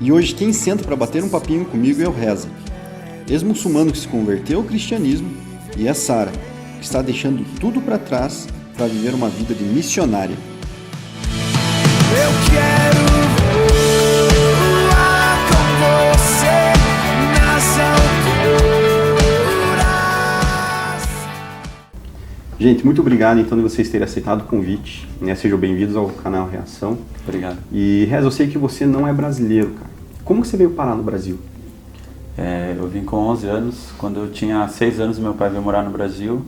E hoje quem senta para bater um papinho comigo é o Reza, ex-muçulmano que se converteu ao cristianismo, e a Sara, que está deixando tudo para trás para viver uma vida de missionária. Eu quero voar com você nas alturas. Gente, muito obrigado então de vocês terem aceitado o convite, né? Sejam bem-vindos ao canal Reação. Obrigado. E Reza, eu sei que você não é brasileiro, cara. Como você veio parar no Brasil? Eu vim com 11 anos, quando eu tinha 6 anos meu pai veio morar no Brasil,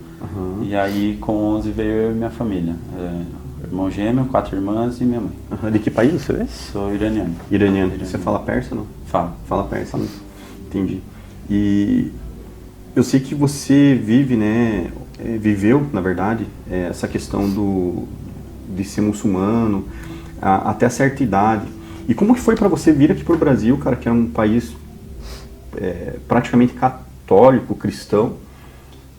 e aí com 11 veio eu e minha família, irmão gêmeo, 4 irmãs e minha mãe. De que país você é? Sou iraniano. Iraniano. Você fala persa ou não? Falo. Fala persa, né? Entendi. E eu sei que você vive, né, viveu, na verdade, essa questão de ser muçulmano até certa idade. E como que foi para você vir aqui pro Brasil, cara, que é um país praticamente católico, cristão,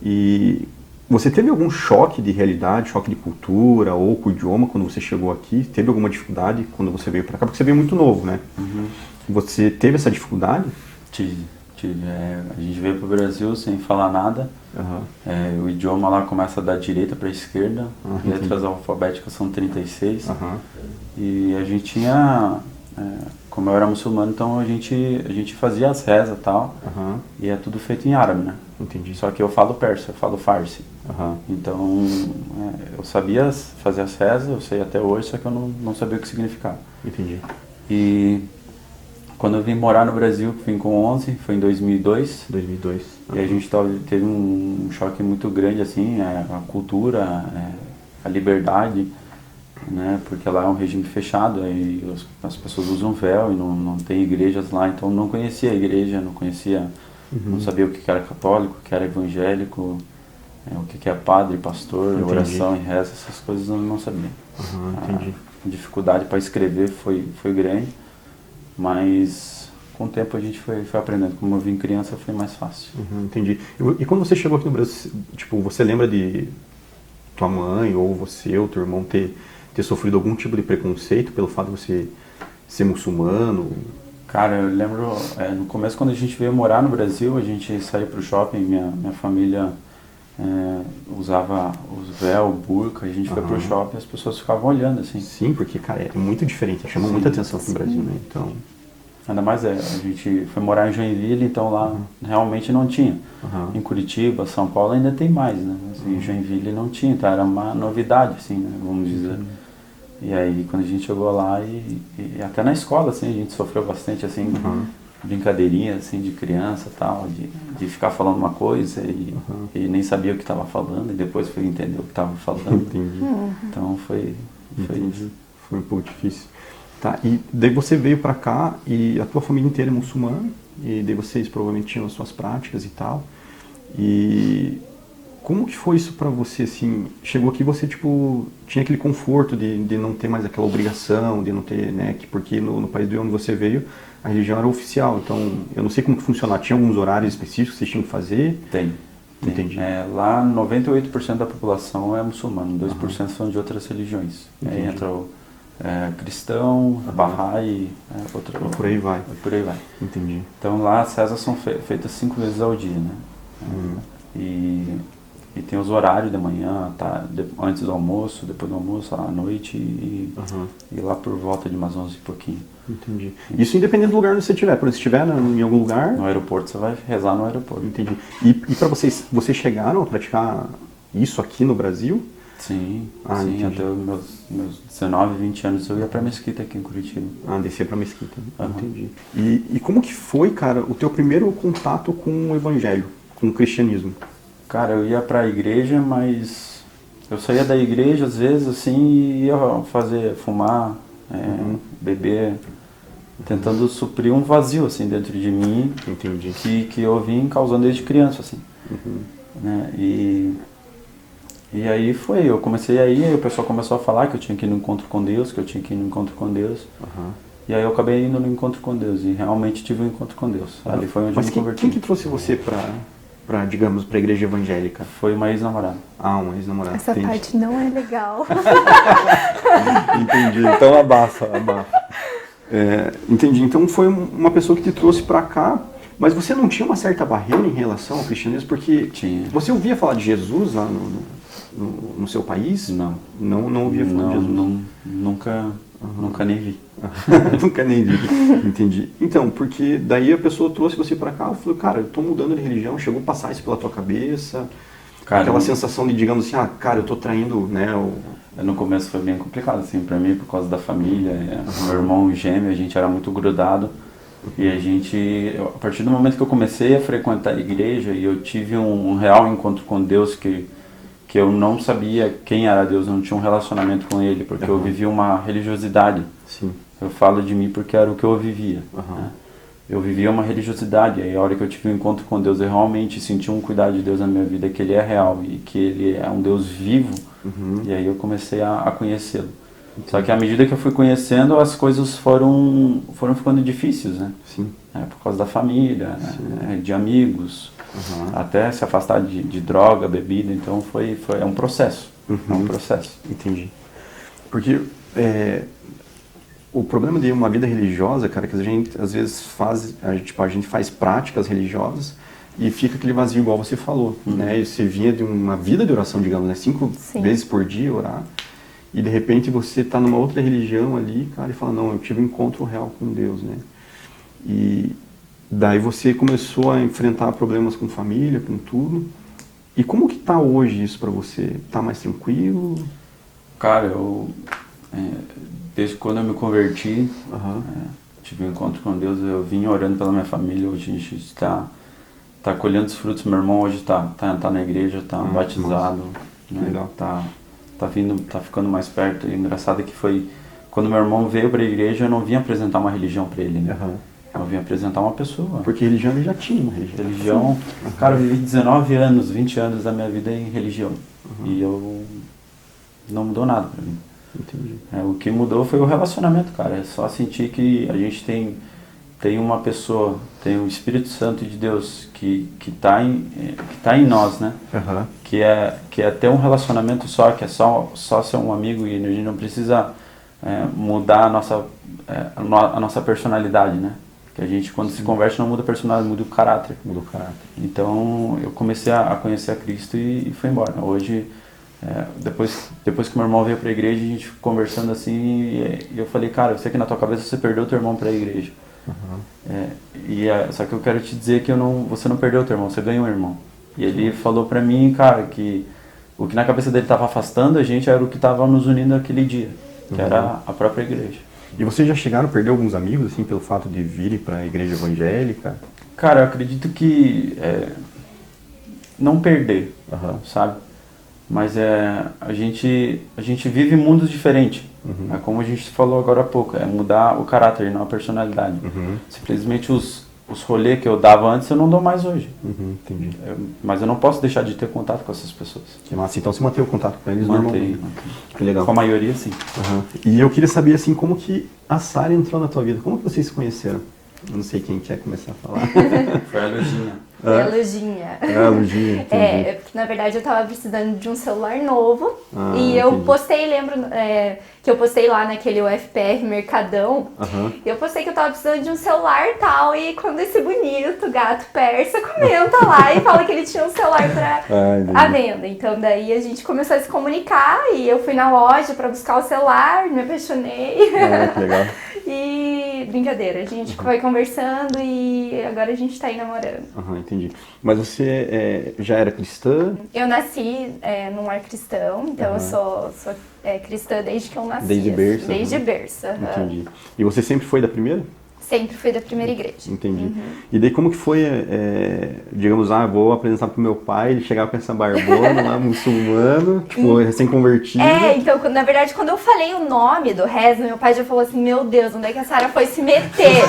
e você teve algum choque de realidade, choque de cultura ou com o idioma quando você chegou aqui? Teve alguma dificuldade quando você veio para cá? Porque você veio muito novo, né? Você teve essa dificuldade? Tive. A gente veio pro Brasil sem falar nada, o idioma lá começa da direita para a esquerda, letras alfabéticas são 36, e a gente tinha... como eu era muçulmano, então a gente fazia as rezas e tal, e é tudo feito em árabe, né? Entendi. Só que eu falo persa, eu falo farsi. Então, eu sabia fazer as rezas, eu sei até hoje, só que eu não sabia o que significava. Entendi. E quando eu vim morar no Brasil, vim com 11, foi em 2002. 2002. E a gente teve um choque muito grande, assim, a cultura, a liberdade, né, porque lá é um regime fechado, aí as pessoas usam véu e não tem igrejas lá, então não conhecia a igreja, não sabia o que era católico, o que era evangélico, o que é padre, pastor, oração e reza, essas coisas eu não sabia. Entendi. A dificuldade para escrever foi grande, mas com o tempo a gente foi aprendendo. Como eu vim criança foi mais fácil. Entendi. E quando você chegou aqui no Brasil, tipo, você lembra de tua mãe ou você ou teu irmão ter sofrido algum tipo de preconceito pelo fato de você ser muçulmano? Cara, eu lembro, no começo quando a gente veio morar no Brasil, a gente saiu pro shopping, minha família usava os véu, burca, a gente foi pro shopping e as pessoas ficavam olhando assim. Sim, porque, cara, é muito diferente, chama muita atenção aqui no Brasil, né? Então... Ainda mais a gente foi morar em Joinville, então lá realmente não tinha. Em Curitiba, São Paulo ainda tem mais, né? Mas em Joinville não tinha, então era uma novidade, assim, né? Vamos dizer. E aí quando a gente chegou lá e até na escola, assim, a gente sofreu bastante, assim, brincadeirinha, assim, de criança e tal, de ficar falando uma coisa e nem sabia o que estava falando, e depois fui entender o que estava falando. Entendi. Então foi isso. Foi um pouco difícil. Tá, e daí você veio pra cá e a tua família inteira é muçulmana, e daí vocês provavelmente tinham as suas práticas e tal. E como que foi isso pra você, assim, chegou aqui você, tipo, tinha aquele conforto de não ter mais aquela obrigação, de não ter, né, porque no país de onde você veio, a religião era oficial, então eu não sei como que funcionava, tinha alguns horários específicos que vocês tinham que fazer? Tem. Entendi. Lá 98% da população é muçulmana, 2% são de outras religiões. Aí entra o cristão, Bahá'í, por aí vai. Por aí vai. Entendi. Então lá as rezas são feitas 5 vezes ao dia, né? E tem os horários de manhã, antes do almoço, depois do almoço, à noite e lá por volta de umas 11 e pouquinho. Entendi. Isso independente do lugar onde você estiver. Por exemplo, se estiver em algum lugar... No aeroporto, você vai rezar no aeroporto. Entendi. E para vocês chegaram a praticar isso aqui no Brasil? Sim, entendi. Até os meus 19, 20 anos eu ia pra mesquita aqui em Curitiba. Descia pra mesquita. Entendi. E como que foi, cara, o teu primeiro contato com o evangelho, com o cristianismo? Cara, eu ia pra igreja, mas eu saía da igreja às vezes assim e ia fumar, beber, tentando suprir um vazio assim dentro de mim. Entendi. Que eu vim causando desde criança, assim. Né? E aí eu comecei aí o pessoal começou a falar que eu tinha que ir no encontro com Deus, E aí eu acabei indo no encontro com Deus e realmente tive um encontro com Deus. Ali foi onde eu me converti. Quem que trouxe você digamos, pra igreja evangélica? Foi uma ex-namorada. Uma ex-namorada. Essa parte não é legal. Entendi, então abafa. Entendi. Então foi uma pessoa que te trouxe para cá, mas você não tinha uma certa barreira em relação ao cristianismo? Porque Tinha. você ouvia falar de Jesus lá no seu país? Não. Não ouvia falar de Jesus? Nunca nem vi. Nunca nem vi. Entendi. Então, porque daí a pessoa trouxe você para cá e falou, cara, eu tô mudando de religião, chegou a passar isso pela tua cabeça? Cara, aquela sensação de, digamos assim, cara, eu tô traindo, né? No começo foi bem complicado, assim, pra mim, por causa da família. Meu irmão gêmeo, a gente era muito grudado. E a partir do momento que eu comecei a frequentar a igreja e eu tive um real encontro com Deus, que eu não sabia quem era Deus, eu não tinha um relacionamento com Ele, porque eu vivia uma religiosidade. Sim. Eu falo de mim porque era o que eu vivia. Né? Eu vivia uma religiosidade, e a hora que eu tive um encontro com Deus, eu realmente senti um cuidado de Deus na minha vida, que Ele é real e que Ele é um Deus vivo, e aí eu comecei a conhecê-lo. Só que à medida que eu fui conhecendo, as coisas foram ficando difíceis, né? Sim. Por causa da família, né? De amigos, até se afastar de droga, bebida, então é um processo. É um processo. Entendi. Porque o problema de uma vida religiosa, cara, que a gente às vezes a gente faz práticas religiosas e fica aquele vazio igual você falou, né? E você vinha de uma vida de oração, digamos, né? 5 vezes por dia orar, e de repente você está numa outra religião ali, cara, e fala, não, eu tive um encontro real com Deus, né? E daí você começou a enfrentar problemas com família, com tudo. E como que tá hoje isso para você? Tá mais tranquilo? Cara, desde quando eu me converti, tive um encontro com Deus, eu vim orando pela minha família. Hoje a gente está colhendo os frutos. Meu irmão hoje tá na igreja, tá batizado, né? Legal. Tá ficando mais perto. E o engraçado é que foi quando meu irmão veio para a igreja, eu não vim apresentar uma religião para ele, né? Eu vim apresentar uma pessoa. Porque religião ele já tinha uma religião. Cara, eu vivi 19 anos, 20 anos da minha vida em religião. E não mudou nada para mim. Entendi. O que mudou foi o relacionamento, cara. É só sentir que a gente tem uma pessoa, tem o Espírito Santo de Deus que tá em nós, né? Que é ter um relacionamento só, que é só ser um amigo, e a gente não precisa mudar a nossa personalidade, né? Que a gente, quando se converte, não muda a personalidade, muda o caráter. Então, eu comecei a conhecer a Cristo e foi embora. Hoje, depois que meu irmão veio para a igreja, a gente conversando assim, e eu falei, cara, eu sei que na tua cabeça você perdeu teu irmão para a igreja. Só que eu quero te dizer que você não perdeu teu irmão, você ganhou um irmão. E ele falou para mim, cara, que o que na cabeça dele estava afastando a gente era o que estava nos unindo naquele dia, que era a própria igreja. E vocês já chegaram a perder alguns amigos, assim, pelo fato de virem para a igreja evangélica? Cara, eu acredito que não perder, sabe? Mas a gente vive mundos diferentes. É como a gente falou agora há pouco, é mudar o caráter, não a personalidade. Simplesmente os rolês que eu dava antes, eu não dou mais hoje. Entendi. Mas eu não posso deixar de ter contato com essas pessoas. Que massa. Então você manteve o contato com eles? Mantém. Que legal. Com a maioria, sim. E eu queria saber, assim, como que a Sara entrou na tua vida? Como que vocês se conheceram? Eu não sei quem quer começar a falar. Foi a Luginha. Foi a Luginha. A Luginha, entendi. Porque na verdade eu tava precisando de um celular novo. E eu postei, lembro que eu postei lá naquele UFPR Mercadão. Eu postei que eu tava precisando de um celular e tal. E quando esse bonito gato persa comenta lá e fala que ele tinha um celular à venda. Então daí a gente começou a se comunicar e eu fui na loja pra buscar o celular, me apaixonei. Que legal. E brincadeira, a gente foi conversando e agora a gente tá aí namorando. Entendi. Mas você já era cristã? Eu nasci num lar cristão, então eu sou cristã desde que eu nasci. Desde berço? Desde berço. Entendi. E você sempre foi da primeira? Sempre fui da primeira igreja. Entendi. E daí como que foi, digamos, vou apresentar pro meu pai, ele chegava com essa barbona lá, muçulmano, tipo, recém-convertido. Então, na verdade, quando eu falei o nome do rezo, meu pai já falou assim, meu Deus, onde é que a Sara foi se meter?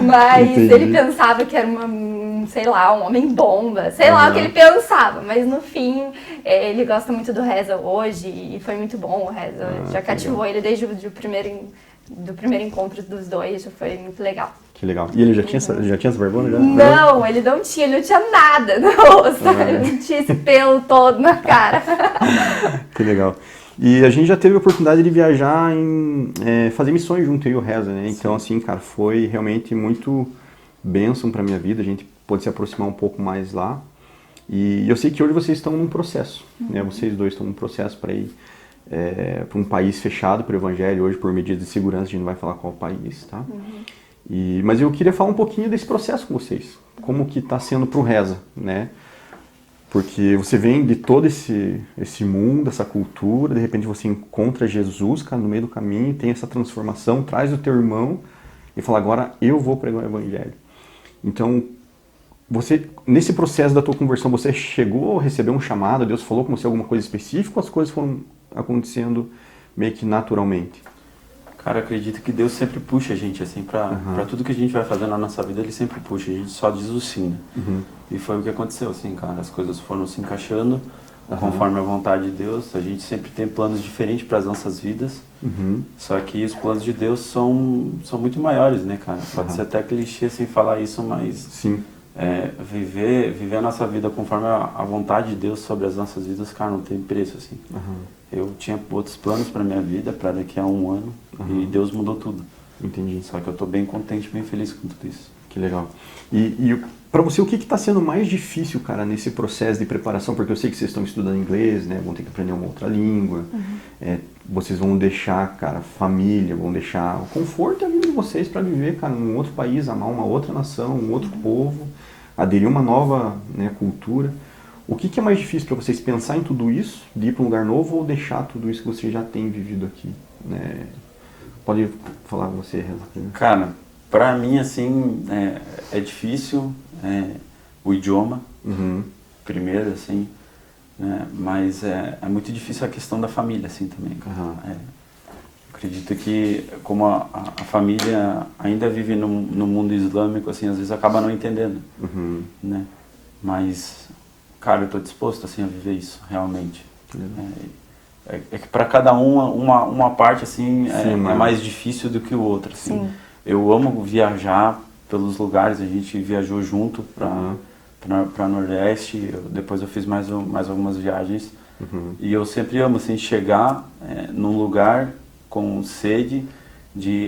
Mas ele pensava que era um homem bomba, sei lá o que ele pensava, mas no fim, ele gosta muito do reza hoje e foi muito bom o reza, já cativou ele desde o primeiro encontro dos dois, já foi muito legal. Que legal. E ele já tinha essa barbona? Já? Não, ele não tinha nada no rosto, ele não tinha esse pelo todo na cara. Que legal. E a gente já teve a oportunidade de viajar fazer missões junto, eu e o Reza, né? Então, assim, cara, foi realmente muito bênção pra minha vida, a gente pôde se aproximar um pouco mais lá. E eu sei que hoje vocês estão num processo, né? Vocês dois estão num processo para ir para um país fechado para o evangelho, hoje por medidas de segurança, a gente não vai falar qual país, tá? Mas eu queria falar um pouquinho desse processo com vocês, como que está sendo para o Reza, né? Porque você vem de todo esse mundo, essa cultura, de repente você encontra Jesus, cara, no meio do caminho, tem essa transformação, traz o teu irmão e fala, agora eu vou pregar o evangelho. Então, você, nesse processo da tua conversão, você chegou a receber um chamado, Deus falou com você alguma coisa específica, ou as coisas foram acontecendo meio que naturalmente? Cara, acredito que Deus sempre puxa a gente, assim, pra tudo que a gente vai fazer na nossa vida, Ele sempre puxa, a gente só diz o sim, né? E foi o que aconteceu, assim, cara, as coisas foram se encaixando conforme a vontade de Deus, a gente sempre tem planos diferentes para as nossas vidas, só que os planos de Deus são muito maiores, né, cara? Pode ser até clichê, assim, falar isso, mas... Sim. Viver a nossa vida conforme a vontade de Deus sobre as nossas vidas, cara, não tem preço, assim. Eu tinha outros planos para minha vida, para daqui a um ano, e Deus mudou tudo. Entendi. Só que eu tô bem contente, bem feliz com tudo isso. Que legal. E para você, o que está sendo mais difícil, cara, nesse processo de preparação? Porque eu sei que vocês estão estudando inglês, né? Vão ter que aprender uma outra língua. Vocês vão deixar, cara, família, vão deixar o conforto e a vida de vocês para viver, cara, num outro país, amar uma outra nação, um outro povo, aderir a uma nova, né, cultura. O que é mais difícil para vocês, pensar em tudo isso, de ir para um lugar novo, ou deixar tudo isso que vocês já têm vivido aqui, né? Pode falar você, Reza. Cara, para mim, assim, é difícil o idioma, primeiro, assim, né? Mas é muito difícil a questão da família, assim, também, cara. Acredito que, como a família ainda vive no mundo islâmico, assim, às vezes acaba não entendendo, né? Mas, cara, eu tô disposto, assim, a viver isso, realmente. É que para cada uma parte, assim, é mais difícil do que o outro, assim. Sim. Eu amo viajar pelos lugares, a gente viajou junto para Nordeste, depois eu fiz mais algumas viagens, e eu sempre amo, assim, chegar num lugar com sede,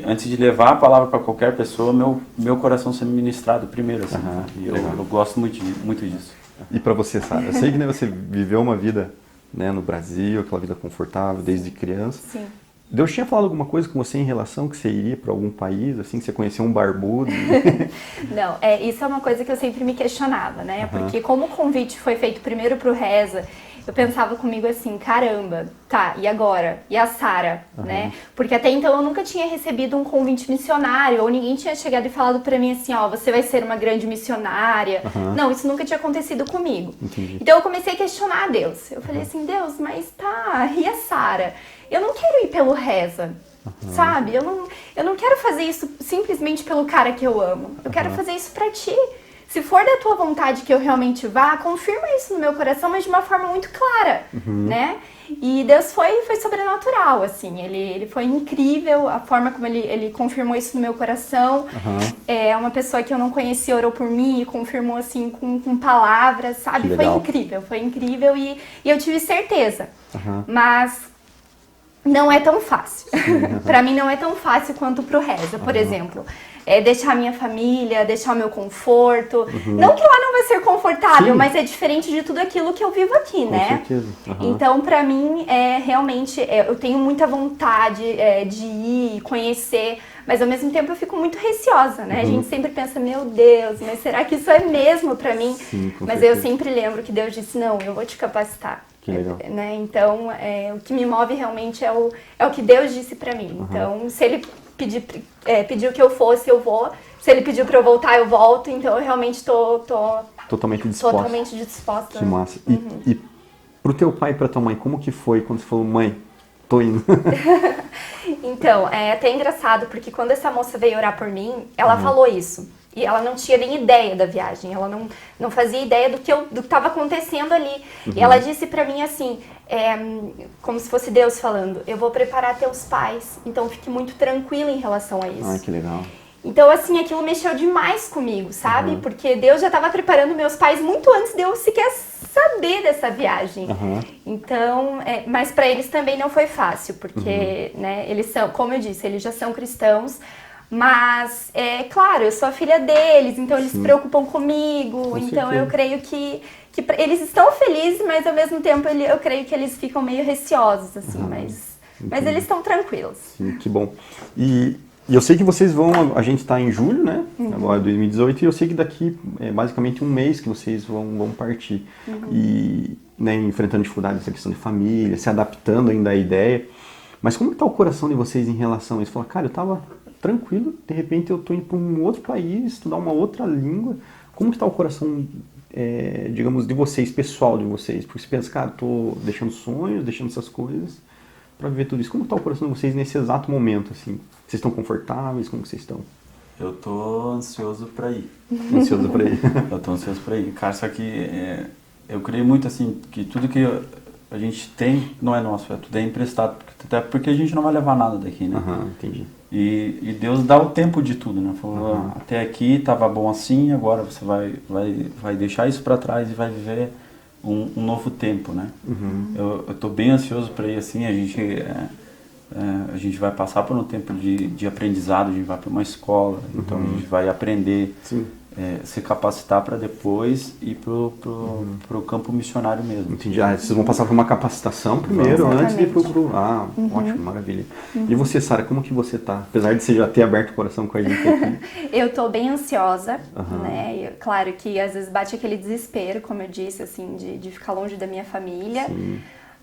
antes de levar a palavra para qualquer pessoa, meu coração ser ministrado primeiro, assim. E eu gosto muito disso. E para você, Sara? Eu sei que, né, você viveu uma vida, né, no Brasil, aquela vida confortável desde criança. Sim. Deus tinha falado alguma coisa com você em relação que você iria para algum país, assim, que você conheceu um barbudo? Não, isso é uma coisa que eu sempre me questionava, né? Porque como o convite foi feito primeiro pro Reza, eu pensava comigo assim, caramba, tá, e agora? E a Sara, né? Porque até então eu nunca tinha recebido um convite missionário, ou ninguém tinha chegado e falado pra mim assim, ó, você vai ser uma grande missionária. Não, isso nunca tinha acontecido comigo. Entendi. Então eu comecei a questionar a Deus. Eu falei assim, Deus, mas tá, e a Sara? Eu não quero ir pelo Reza, sabe? Eu não quero fazer isso simplesmente pelo cara que eu amo. Eu quero fazer isso pra ti. Se for da tua vontade que eu realmente vá, confirma isso no meu coração, mas de uma forma muito clara, né? E Deus foi sobrenatural, assim, ele foi incrível, a forma como ele confirmou isso no meu coração. É uma pessoa que eu não conhecia orou por mim e confirmou, assim, com palavras, sabe? Foi incrível e eu tive certeza. Mas não é tão fácil. Pra mim não é tão fácil quanto pro Reza, por exemplo. Deixar a minha família, deixar o meu conforto. Não que lá não vai ser confortável, mas é diferente de tudo aquilo que eu vivo aqui, né? Com certeza. Então, pra mim, realmente, eu tenho muita vontade de ir, conhecer, mas ao mesmo tempo eu fico muito receosa, né? A gente sempre pensa, meu Deus, mas será que isso é mesmo pra mim? Sim, com mas certeza. eu sempre lembro que Deus disse, não, eu vou te capacitar. Que legal. Né? Então, o que me move realmente é o que Deus disse pra mim. Então, se Ele pediu que eu fosse, eu vou. Se Ele pediu pra eu voltar, eu volto. Então, eu realmente tô Totalmente disposta. Que massa. E pro teu pai e pra tua mãe, como que foi quando você falou, mãe, tô indo? Então, é até engraçado, porque quando essa moça veio orar por mim, ela falou isso. E ela não tinha nem ideia da viagem, ela não fazia ideia do que estava acontecendo ali. E ela disse pra mim assim, como se fosse Deus falando, eu vou preparar teus pais, então fique muito tranquila em relação a isso. Ai, que legal. Então, assim, aquilo mexeu demais comigo, sabe? Porque Deus já estava preparando meus pais muito antes de eu sequer saber dessa viagem. Então, mas para eles também não foi fácil, porque, né, eles são, como eu disse, eles já são cristãos, mas, claro, eu sou a filha deles, então eles se preocupam comigo, Com então certeza. eu creio que eles estão felizes, mas ao mesmo tempo eu creio que eles ficam meio receosos, assim, mas eles estão tranquilos. Sim, que bom. E eu sei que vocês vão, a gente está em julho, né? Agora 2018, e eu sei que daqui é basicamente um mês que vocês vão partir. E, né, enfrentando dificuldades nessa questão de família, se adaptando ainda à ideia. Mas como está o coração de vocês em relação a isso? Falar, cara, eu estava tranquilo, de repente eu estou indo para um outro país, estudar uma outra língua. Como que está o coração, digamos, de vocês, pessoal de vocês? Porque você pensa, cara, estou deixando sonhos, deixando essas coisas para viver tudo isso. Como está o coração de vocês nesse exato momento, assim? Vocês estão confortáveis? Como que vocês estão? Eu tô ansioso pra ir. Ansioso para ir. Eu tô ansioso pra ir. Cara, só que eu creio muito, assim, que tudo que a gente tem não é nosso, tudo é emprestado. Até porque a gente não vai levar nada daqui, né? Entendi. E Deus dá o tempo de tudo, né? Falou, até aqui tava bom assim, agora você vai deixar isso pra trás e vai viver um novo tempo, né? Eu tô bem ansioso pra ir, assim, a gente vai passar por um tempo de aprendizado, a gente vai para uma escola, então a gente vai aprender, se capacitar para depois ir pro campo missionário mesmo. Entendi. Vocês vão passar por uma capacitação primeiro, antes de ir pro... ótimo, maravilha. E você, Sara, como que você tá? Apesar de você já ter aberto o coração com a gente aqui. Eu tô bem ansiosa, né? E, claro que às vezes bate aquele desespero, como eu disse, assim, de ficar longe da minha família. Sim.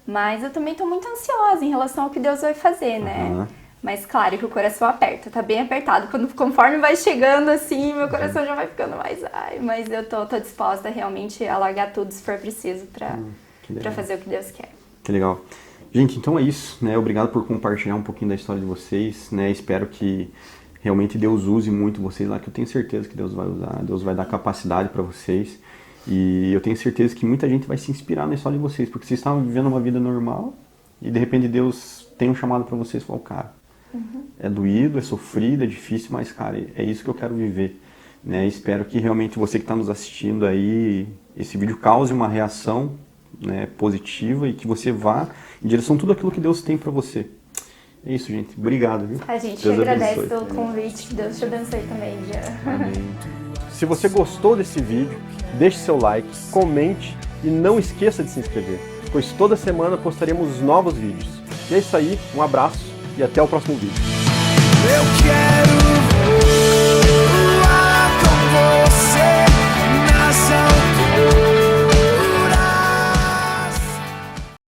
Mas eu também tô muito ansiosa em relação ao que Deus vai fazer, né? Mas claro que o coração aperta, tá bem apertado. Conforme vai chegando assim, meu coração já vai ficando mais... mas eu tô disposta realmente a largar tudo se for preciso pra fazer o que Deus quer. Que legal. Gente, então é isso, né? Obrigado por compartilhar um pouquinho da história de vocês, né? Espero que realmente Deus use muito vocês lá, que eu tenho certeza que Deus vai usar. Deus vai dar capacidade para vocês. E eu tenho certeza que muita gente vai se inspirar na história de vocês, porque vocês estavam vivendo uma vida normal e de repente Deus tem um chamado para vocês e falou, cara, é doído, é sofrido, é difícil, mas cara, é isso que eu quero viver, né? Espero que realmente você que está nos assistindo aí, esse vídeo cause uma reação, né, positiva e que você vá em direção a tudo aquilo que Deus tem para você. É isso, gente. Obrigado, viu? A gente Deus agradece abençoe. pelo convite. Deus te abençoe também, Jean. Amém. Se você gostou desse vídeo, deixe seu like, comente e não esqueça de se inscrever, pois toda semana postaremos novos vídeos. E é isso aí, um abraço e até o próximo vídeo. Eu quero